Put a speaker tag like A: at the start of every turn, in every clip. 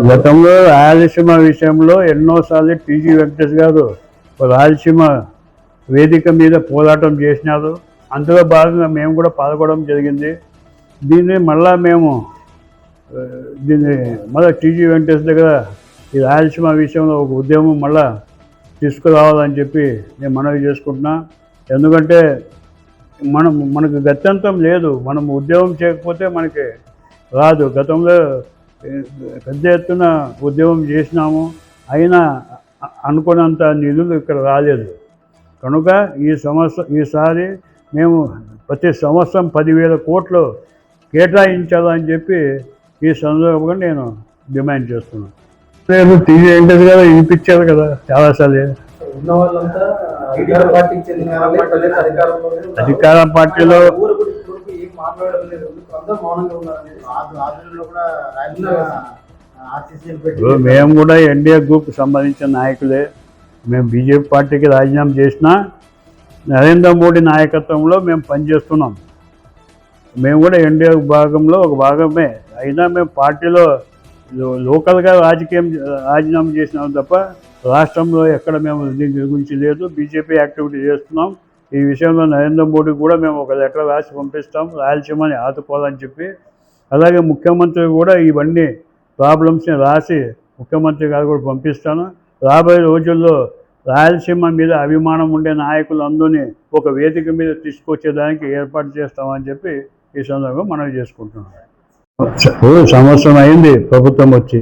A: గతంలో రాయలసీమ విషయంలో ఎన్నోసార్లు టీజీ వెంకటేష్ గారు రాయలసీమ వేదిక మీద పోరాటం చేసినారు. అందులో భాగంగా మేము కూడా పాల్గొనడం జరిగింది. దీన్ని మళ్ళీ టీజీ వెంకటేష్ దగ్గర ఈ రాయలసీమ విషయంలో ఒక ఉద్యమం మళ్ళా తీసుకురావాలని చెప్పి నేను మనవి చేసుకుంటున్నా. ఎందుకంటే మనకు గత్యంతం లేదు. మనం ఉద్యమం చేయకపోతే మనకి రాదు. గతంలో పెద్ద ఎత్తున ఉద్యమం చేసినాము, అయినా అనుకున్నంత నిధులు ఇక్కడ రాలేదు. కనుక ఈసారి మేము ప్రతి సంవత్సరం 10,000 కోట్లు కేటాయించాలని చెప్పి ఈ సందర్భంగా నేను డిమాండ్ చేస్తున్నాను. రేపు టీవీ వెంకటేష్ గారు వినిపించారు కదా చాలాసార్లు. అధికార పార్టీలో మేము కూడా ఎన్డీఏ గ్రూప్కి సంబంధించిన నాయకులే. మేము బీజేపీ పార్టీకి రాజీనామా చేసినా నరేంద్ర మోడీ నాయకత్వంలో మేము పనిచేస్తున్నాం. మేము కూడా ఎన్డీఏ భాగంలో ఒక భాగమే అయినా మేము పార్టీలో లోకల్గా రాజీనామా చేసినాం తప్ప రాష్ట్రంలో ఎక్కడ మేము దీని గురించి లేదు. బీజేపీ యాక్టివిటీ చేస్తున్నాం. ఈ విషయంలో నరేంద్ర మోడీ కూడా మేము ఒక లెటర్ రాసి పంపిస్తాం, రాయలసీమని ఆదుకోవాలని చెప్పి. అలాగే ముఖ్యమంత్రి కూడా ఇవన్నీ ప్రాబ్లమ్స్ని రాసి ముఖ్యమంత్రి గారు కూడా పంపిస్తాను. రాబోయే రోజుల్లో రాయలసీమ మీద అభిమానం ఉండే నాయకులందరినీ ఒక వేదిక మీద తీసుకొచ్చేదానికి ఏర్పాటు చేస్తామని చెప్పి ఈ సందర్భంగా మనవి చేసుకుంటున్నాం. సంవత్సరం అయింది ప్రభుత్వం వచ్చి.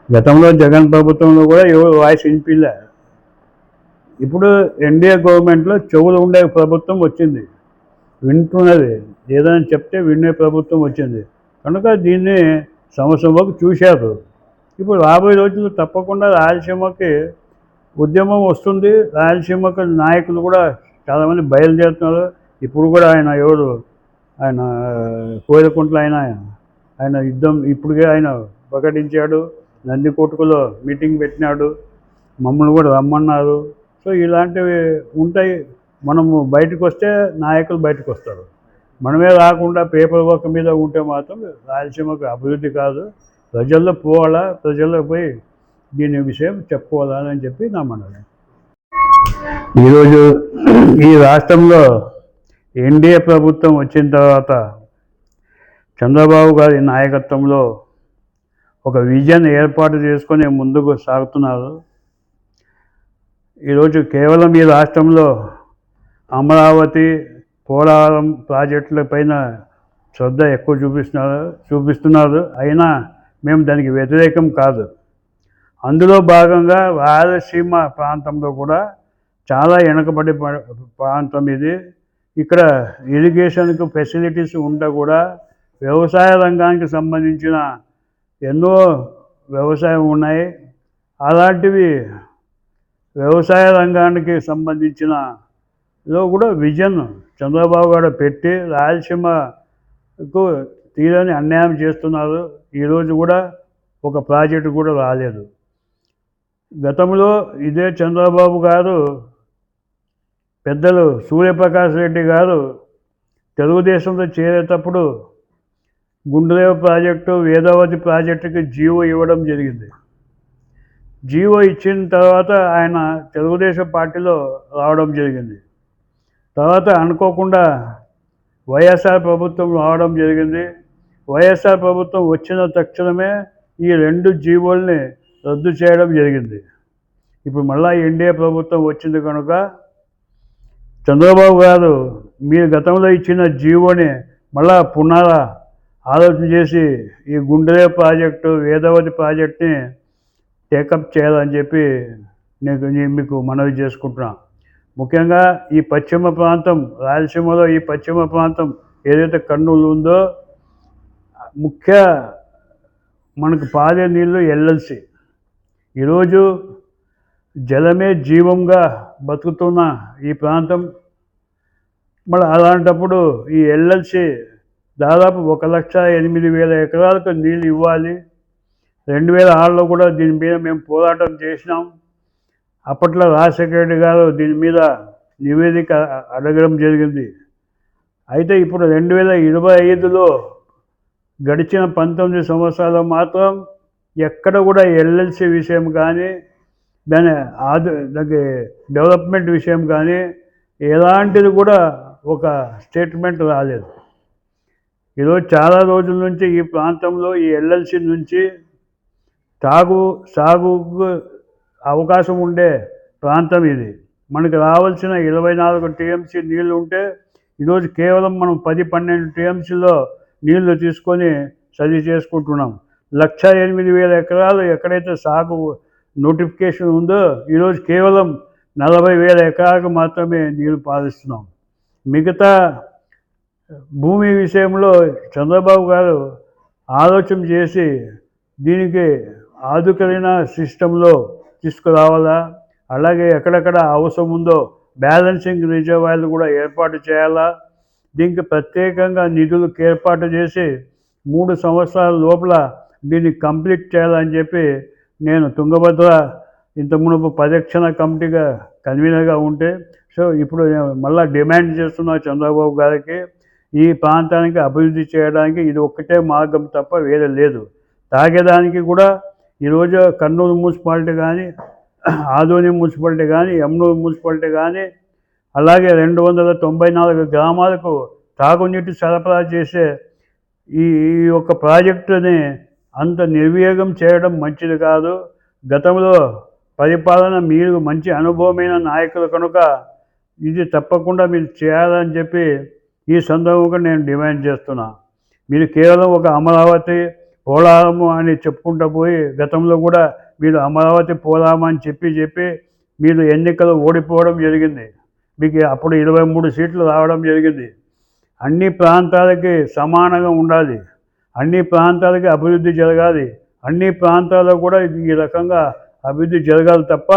A: గతంలో జగన్ ప్రభుత్వంలో కూడా ఎవరు వాయిస్ వినిపిలే. ఇప్పుడు ఎన్డీఏ గవర్నమెంట్లో చెవులు ఉండే ప్రభుత్వం వచ్చింది, వింటున్నది, ఏదైనా చెప్తే వినే ప్రభుత్వం వచ్చింది. కనుక దీన్ని సంవత్సరంలోకి చూశారు. ఇప్పుడు రాబోయే రోజుల్లో తప్పకుండా రాయలసీమకి ఉద్యమం వస్తుంది. రాయలసీమకు నాయకులు కూడా చాలామంది బయలుదేరుతున్నారు. ఇప్పుడు కూడా ఆయన కోయిలకుంట్ల ఆయన యుద్ధం ఇప్పుడుగా ఆయన ప్రకటించాడు. నందికోటకులో మీటింగ్ పెట్టినాడు, మమ్మల్ని కూడా రమ్మన్నారు. సో ఇలాంటివి ఉంటాయి. మనము బయటకు వస్తే నాయకులు బయటకు వస్తారు. మనమే రాకుండా పేపర్ వర్క్ మీద ఉంటే మాత్రం రాయలసీమకు అభివృద్ధి కాదు. ప్రజల్లో పోవాలా, ప్రజల్లో పోయి దీని విషయం చెప్పుకోవాలని చెప్పి నా మనవి. ఈరోజు ఈ రాష్ట్రంలో ఎన్డీఏ ప్రభుత్వం వచ్చిన తర్వాత చంద్రబాబు గారి నాయకత్వంలో ఒక విజన్ ఏర్పాటు చేసుకొని ముందుకు సాగుతున్నారు. ఈరోజు కేవలం ఈ రాష్ట్రంలో అమరావతి, పోలవరం ప్రాజెక్టుల పైన శ్రద్ధ ఎక్కువ చూపిస్తున్నారు. అయినా మేము దానికి వ్యతిరేకం కాదు. అందులో భాగంగా రాయలసీమ ప్రాంతంలో కూడా చాలా వెనుకబడి ప్రాంతం ఇది. ఇక్కడ ఇరిగేషన్కు ఫెసిలిటీస్ ఉంటే కూడా వ్యవసాయ రంగానికి సంబంధించిన ఎన్నో వ్యవసాయం ఉన్నాయి. అలాంటివి వ్యవసాయ రంగానికి సంబంధించినలో కూడా విజన్ చంద్రబాబు గారు పెట్టి రాయలసీమకు తీరని అన్యాయం చేస్తున్నారు. ఈరోజు కూడా ఒక ప్రాజెక్టు కూడా రాలేదు. గతంలో ఇదే చంద్రబాబు గారు పెద్దలు సూర్యప్రకాష్ రెడ్డి గారు తెలుగుదేశంలో చేరేటప్పుడు గుండ్రేవ ప్రాజెక్టు, వేదావతి ప్రాజెక్టుకి జీవో ఇవ్వడం జరిగింది. జీవో ఇచ్చిన తర్వాత ఆయన తెలుగుదేశం పార్టీలో రావడం జరిగింది. తర్వాత అనుకోకుండా వైఎస్ఆర్ ప్రభుత్వం రావడం జరిగింది. వైఎస్ఆర్ ప్రభుత్వం వచ్చిన తక్షణమే ఈ 2 జీవోల్ని రద్దు చేయడం జరిగింది. ఇప్పుడు మళ్ళీ ఎన్డీఏ ప్రభుత్వం వచ్చింది కనుక చంద్రబాబు గారు మీరు గతంలో ఇచ్చిన జీవోని మళ్ళా ఆలోచన చేసి ఈ గుండ్రేవ ప్రాజెక్టు, వేదావతి ప్రాజెక్ట్ని టేకప్ చేయాలని చెప్పి మీకు మనవి చేసుకుంటున్నాను. ముఖ్యంగా ఈ పశ్చిమ ప్రాంతం, రాయలసీమలో ఈ పశ్చిమ ప్రాంతం ఏదైతే కర్నూలు ఉందో మనకు పారే నీళ్ళు ఎల్ఎల్సి. ఈరోజు జలమే జీవంగా బతుకుతున్న ఈ ప్రాంతం. మళ్ళీ అలాంటప్పుడు ఈ ఎల్ఎల్సి దాదాపు 1,08,000 ఎకరాలకు నీళ్ళు ఇవ్వాలి. 2006లో కూడా దీని మీద మేము పోరాటం చేసినాం. అప్పట్లో రాజశేఖర రెడ్డి గారు దీని మీద నివేదిక అడగడం జరిగింది. అయితే ఇప్పుడు 2025లో గడిచిన 19 సంవత్సరాలు మాత్రం ఎక్కడ కూడా ఎల్ఎల్సి విషయం కానీ దానికి డెవలప్మెంట్ విషయం కానీ ఎలాంటిది కూడా ఒక స్టేట్మెంట్ రాలేదు. ఈరోజు చాలా రోజుల నుంచి ఈ ప్రాంతంలో ఈ ఎల్ఎల్సి నుంచి సాగుకు అవకాశం ఉండే ప్రాంతం ఇది. మనకు రావాల్సిన 24 టీఎంసీ నీళ్లు ఉంటే ఈరోజు కేవలం మనం 10-12 టీఎంసీలో నీళ్లు తీసుకొని సరి చేసుకుంటున్నాం. 1,08,000 ఎకరాలు ఎక్కడైతే సాగు నోటిఫికేషన్ ఉందో ఈరోజు కేవలం 40,000 ఎకరాలకు మాత్రమే నీళ్లు పారిస్తున్నాం. మిగతా భూమి విషయంలో చంద్రబాబు గారు ఆలోచన చేసి దీనికి ఆధునికమైన సిస్టంలో తీసుకురావాలా, అలాగే ఎక్కడెక్కడ అవసరం ఉందో బ్యాలెన్సింగ్ రిజర్వాయర్లు కూడా ఏర్పాటు చేయాలా, దీనికి ప్రత్యేకంగా నిధులకు ఏర్పాటు చేసి 3 సంవత్సరాల లోపల దీన్ని కంప్లీట్ చేయాలని చెప్పి నేను తుంగభద్ర ఇంతకుమునుపు పరిరక్షణ కమిటీగా కన్వీనర్గా ఉంటే ఇప్పుడు మళ్ళీ డిమాండ్ చేస్తున్నా చంద్రబాబు గారికి, ఈ ప్రాంతానికి అభివృద్ధి చేయడానికి ఇది ఒక్కటే మార్గం తప్ప వేరే లేదు. తాగేదానికి కూడా ఈరోజు కర్నూలు మున్సిపాలిటీ కానీ, ఆదోని మున్సిపాలిటీ కానీ, ఎమ్నూరు మున్సిపాలిటీ కానీ, అలాగే 294 గ్రామాలకు తాగునీటి సరఫరా చేసే ఈ యొక్క ప్రాజెక్టుని అంత నిర్వేగం చేయడం మంచిది కాదు. గతంలో పరిపాలన మీరు మంచి అనుభవమైన నాయకులు కనుక ఇది తప్పకుండా మీరు చేయాలని చెప్పి ఈ సందర్భంగా నేను డిమాండ్ చేస్తున్నా. మీరు కేవలం ఒక అమరావతి పోలారము అని చెప్పుకుంటూ పోయి గతంలో కూడా మీరు అమరావతి పోలారం అని చెప్పి మీరు ఎన్నికలు ఓడిపోవడం జరిగింది. మీకు అప్పుడు 23 సీట్లు రావడం జరిగింది. అన్ని ప్రాంతాలకి సమానంగా ఉండాలి, అన్ని ప్రాంతాలకి అభివృద్ధి జరగాలి, అన్ని ప్రాంతాల్లో కూడా ఈ రకంగా అభివృద్ధి జరగాలి తప్ప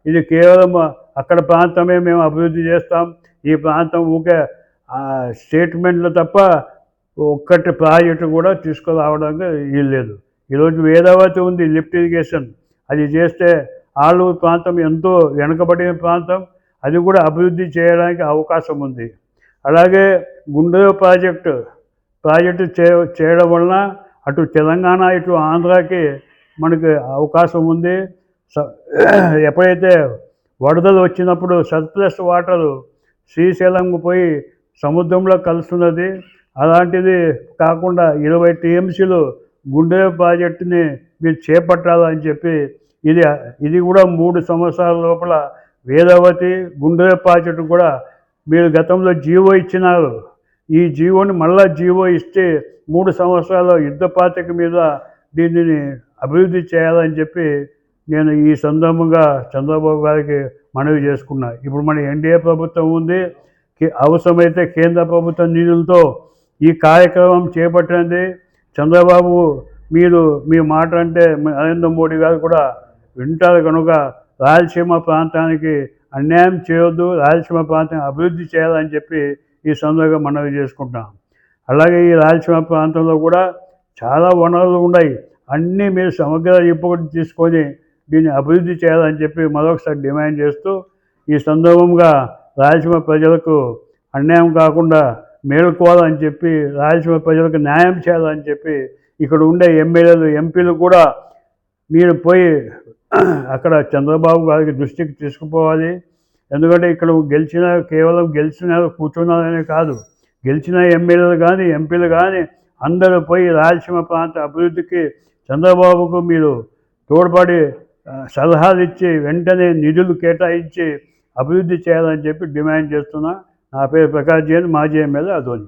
A: ఇది కేవలం అక్కడ ప్రాంతమే మేము అభివృద్ధి చేస్తాం, ఈ ప్రాంతం ఊకే స్టేట్మెంట్లు తప్ప ఒక్కటి ప్రాజెక్టు కూడా తీసుకురావడానికి వీల్లేదు. ఈరోజు వేదావతి ఉంది లిఫ్ట్ ఇరిగేషన్, అది చేస్తే ఆలూరు ప్రాంతం ఎంతో వెనుకబడిన ప్రాంతం, అది కూడా అభివృద్ధి చేయడానికి అవకాశం ఉంది. అలాగే గుండ్రేవు ప్రాజెక్టు చేయడం వలన అటు తెలంగాణ ఇటు ఆంధ్రాకి మనకి అవకాశం ఉంది. ఎప్పుడైతే వరదలు వచ్చినప్పుడు సర్ప్లస్ వాటరు శ్రీశైలంకు పోయి సముద్రంలో కలుస్తున్నది, అలాంటిది కాకుండా 20 టీఎంసీలు గుండ్రేవు ప్రాజెక్టుని మీరు చేపట్టాలని చెప్పి ఇది కూడా 3 సంవత్సరాల లోపల వేదావతి గుండ్రేవు ప్రాజెక్టు కూడా మీరు గతంలో జీవో ఇచ్చినారు. ఈ జీవోని మళ్ళా జీవో ఇస్తే 3 సంవత్సరాల యుద్ధ ప్రాతిపదిక మీద దీనిని అభివృద్ధి చేయాలని చెప్పి నేను ఈ సందర్భంగా చంద్రబాబు గారికి మనవి చేసుకున్నా. ఇప్పుడు మన ఎన్డీఏ ప్రభుత్వం ఉంది, అవసరమైతే కేంద్ర ప్రభుత్వ నిధులతో ఈ కార్యక్రమం చేపట్టినది. చంద్రబాబు మీ మాట అంటే నరేంద్ర మోడీ గారు కూడా వింటారు కనుక రాయలసీమ ప్రాంతానికి అన్యాయం చేయొద్దు, రాయలసీమ ప్రాంతాన్ని అభివృద్ధి చేయాలని చెప్పి ఈ సందర్భంగా మనవి చేసుకుంటాం. అలాగే ఈ రాయలసీమ ప్రాంతంలో కూడా చాలా వనరులు ఉన్నాయి, అన్నీ మీరు సమగ్ర రిపోర్ట్ తీసుకొని దీన్ని అభివృద్ధి చేయాలని చెప్పి మరొకసారి డిమాండ్ చేస్తూ ఈ సందర్భంగా రాయలసీమ ప్రజలకు అన్యాయం కాకుండా మేలుకోవాలని చెప్పి, రాయలసీమ ప్రజలకు న్యాయం చేయాలని చెప్పి ఇక్కడ ఉండే ఎమ్మెల్యేలు ఎంపీలు కూడా మీరు పోయి అక్కడ చంద్రబాబు గారికి దృష్టికి తీసుకుపోవాలి. ఎందుకంటే ఇక్కడ కేవలం గెలిచిన కూర్చున్నారనే కాదు, గెలిచిన ఎమ్మెల్యేలు కానీ ఎంపీలు కానీ అందరూ పోయి రాయలసీమ ప్రాంత అభివృద్ధికి చంద్రబాబుకు మీరు తోడ్పడి సలహాలు ఇచ్చి వెంటనే నిధులు కేటాయించి అభివృద్ధి చేయాలని చెప్పి డిమాండ్ చేస్తున్నా. నా పేరు ప్రకాష్ జైన్, మాజీ ఎమ్మెల్యే ఆదోని.